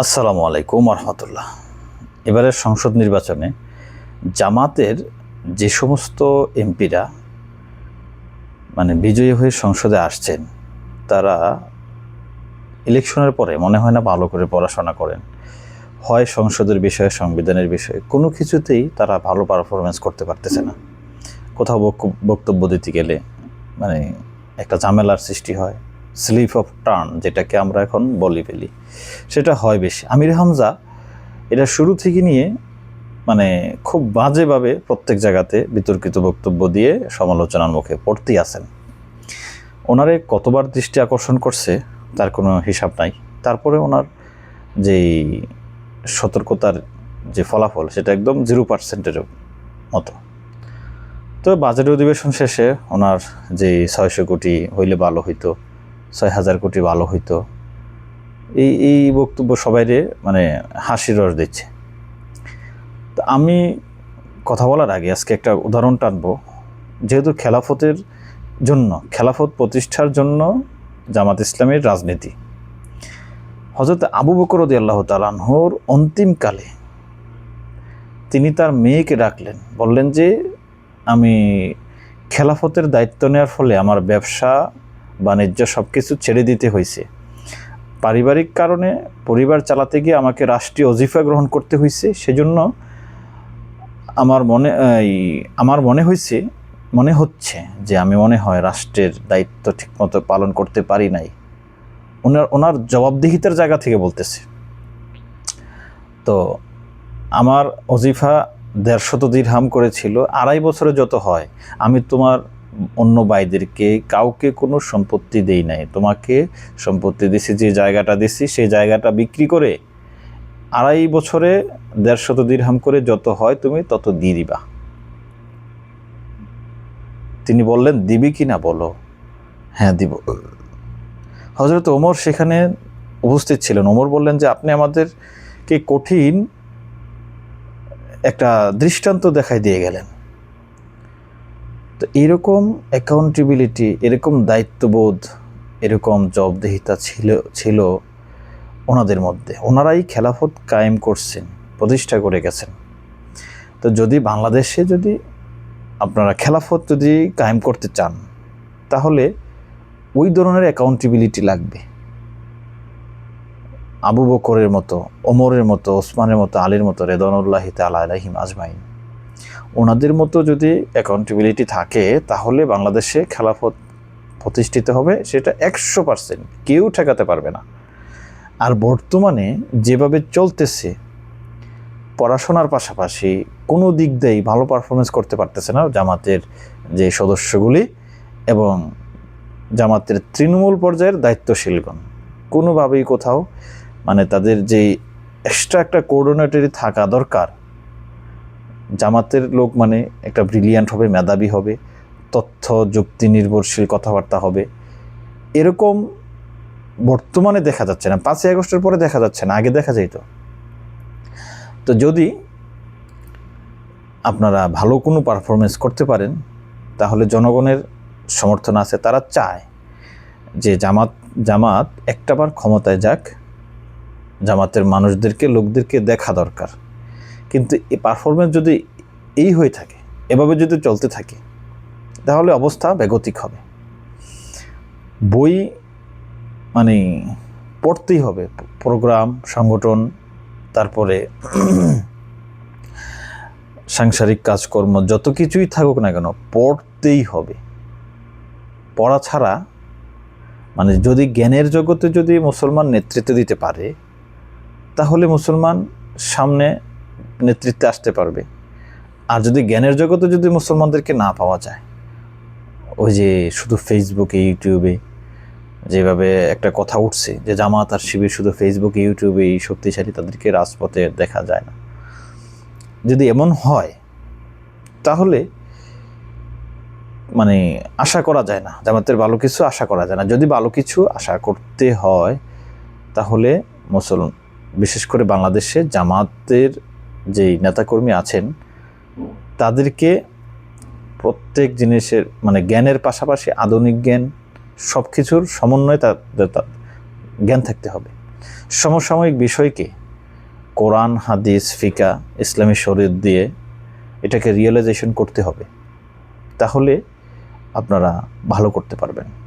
আসসালামু আলাইকুম রহমতুল্লাহ। এবারের সংসদ নির্বাচনে জামাতের যে সমস্ত এমপিরা বিজয়ী হয়ে সংসদে আসছেন, তারা ইলেকশনের পরে মনে হয় না ভালো করে পড়াশোনা করেন। হয় সংসদের বিষয়ে, সংবিধানের বিষয়ে কোনো কিছুতেই তারা ভালো পারফরমেন্স করতে পারতেছে না। কোথাও বক্তব্য দিতে গেলে একটা ঝামেলার সৃষ্টি হয়, স্লিপ অফ টার্ন যেটাকে আমরা এখন ফেলি, সেটা হয় বেশি। আমির হামজা এটা শুরু থেকে নিয়ে খুব বাজেভাবে প্রত্যেক জায়গাতে বিতর্কিত বক্তব্য দিয়ে সমালোচনার মুখে পড়তেই আছেন। ওনারে কতবার দৃষ্টি আকর্ষণ করছে তার কোনো হিসাব নাই। তারপরে ওনার যেই সতর্কতার যে ফলাফল, সেটা একদম 0%-এর মতো। তো বাজেট অধিবেশন শেষে ওনার যে 600 কোটি হইলে ভালো হইতো, 6000 কোটি ভালো হইতো, এই বক্তব্য সবাইরে হাসির রস দিচ্ছে। তো আমি কথা বলার আগে আজকে একটা উদাহরণ টানবো। যেহেতু খেলাফত প্রতিষ্ঠার জন্য জামাত ইসলামের রাজনীতি, হযরত আবু বকর রাদিয়াল্লাহু তাআলা আনহুর অন্তিমকালে তিনি তার মেয়েকে ডাকলেন, বললেন যে আমি খেলাফতের দায়িত্ব নেওয়ার ফলে আমার ব্যবসা বাণিজ্য সব কিছু ছেড়ে দিতে হয়েছে। পারিবারিক কারণে পরিবার চালাতে গিয়ে আমাকে রাষ্ট্রীয় ওজিফা গ্রহণ করতে হয়েছে। সেজন্য আমার মনে হচ্ছে যে আমি রাষ্ট্রের দায়িত্ব ঠিকমতো পালন করতে পারি নাই। ওনার জবাবদিহিতার জায়গা থেকে বলতেছে। তো আমার ওজিফা 150 দিরহাম করেছিল, 2.5 বছরে যত হয়, আমি তোমার অন্য ভাইদেরকে কাউকে কোনো সম্পত্তি দেই নাই। তোমাকে সম্পত্তি দিছি, যে জায়গাটা দিছি সেই জায়গাটা বিক্রি করে 2.5 বছরে 150 দিরহাম করে যত হয় তুমি তত দিয়ে দিবা। তিনি বললেন, দিবি কি না বলো? হ্যাঁ দিব। হযরত ওমর সেখানে উপস্থিত ছিলেন। ওমর বললেন যে আপনি আমাদেরকে কঠিন একটা দৃষ্টান্ত দেখাই দিয়ে গেলেন। তো এরকম অ্যাকাউন্টেবিলিটি, এরকম দায়িত্ববোধ, এরকম জবাবদিহিতা ছিল ওনাদের মধ্যে। ওনারাই খেলাফত কায়েম করছেন, প্রতিষ্ঠা করে গেছেন। তো যদি বাংলাদেশে আপনারা খেলাফত কায়েম করতে চান, তাহলে ওই ধরনের অ্যাকাউন্টেবিলিটি লাগবে। আবু বকরের মতো, ওমরের মতো, ওসমানের মতো, আলীর মতো, রিদওয়ানুল্লাহি তাআলা আলাইহিম আজমাইন, ওনাদের মতো যদি অ্যাকাউন্টেবিলিটি থাকে, তাহলে বাংলাদেশে খেলাফত প্রতিষ্ঠিত হবে। সেটা 100%, কেউ ঠেকাতে পারবে না। আর বর্তমানে যেভাবে চলতেছে, পড়াশোনার পাশাপাশি কোনো দিক দিয়েই ভালো পারফরমেন্স করতে পারতেছে না জামাতের যে সদস্যগুলি এবং জামাতের তৃণমূল পর্যায়ের দায়িত্বশীলগণ। কোনোভাবেই কোথাও তাদের যে এক্সট্রা একটা কোঅর্ডিনেটরি থাকা দরকার। জামাতের লোক একটা ব্রিলিয়ান্ট হবে, মেধাবী হবে, তথ্য যুক্তি নির্ভরশীল কথাবার্তা হবে, এরকম বর্তমানে দেখা যাচ্ছে না। 5ই আগস্টের পরে দেখা যাচ্ছে না, আগে দেখা যাইতো। তো যদি আপনারা ভালো কোনো পারফরমেন্স করতে পারেন, তাহলে জনগণের সমর্থন আছে। তারা চায় যে জামাত একটাবার ক্ষমতায় যাক, জামাতের লোকদেরকে দেখা দরকার। কিন্তু এই পারফরমেন্স যদি এই হয়ে থাকে, এভাবে যদি চলতে থাকে, তাহলে অবস্থা বেগতিক হবে। বই পড়তেই হবে, প্রোগ্রাম, সংগঠন, তারপরে সাংসারিক কাজকর্ম, যত কিছুই থাকুক না কেন, পড়তেই হবে। পড়া ছাড়া যদি জ্ঞানের জগতে মুসলমান নেতৃত্ব দিতে পারে, তাহলে মুসলমান সামনে নেতৃত্বে আসতে পারবে। আর যদি জ্ঞানের জগতে মুসলমানদেরকে না পাওয়া যায়, ওই যে শুধু ফেসবুকে, ইউটিউবে যেভাবে একটা কথা উঠছে যে জামাত আর শিবির শুধু ফেসবুকে, ইউটিউবে শক্তিশালী, তাদেরকে রাজপথে দেখা যায় না, যদি এমন হয়, তাহলে আশা করা যায় না, জামাতের ভালো কিছু আশা করা যায় না। যদি ভালো কিছু আশা করতে হয়, তাহলে বিশেষ করে বাংলাদেশে জামাতের যেই নেতাকর্মী আছেন, তাদেরকে প্রত্যেক জিনিসের জ্ঞানের পাশাপাশি আধুনিক জ্ঞান, সব কিছুর সমন্বয়ে তাদের জ্ঞান থাকতে হবে। সমসাময়িক বিষয়কে কোরআন, হাদিস, ফিকা, ইসলামী শরীয়ত দিয়ে এটাকে রিয়েলাইজেশন করতে হবে, তাহলে আপনারা ভালো করতে পারবেন।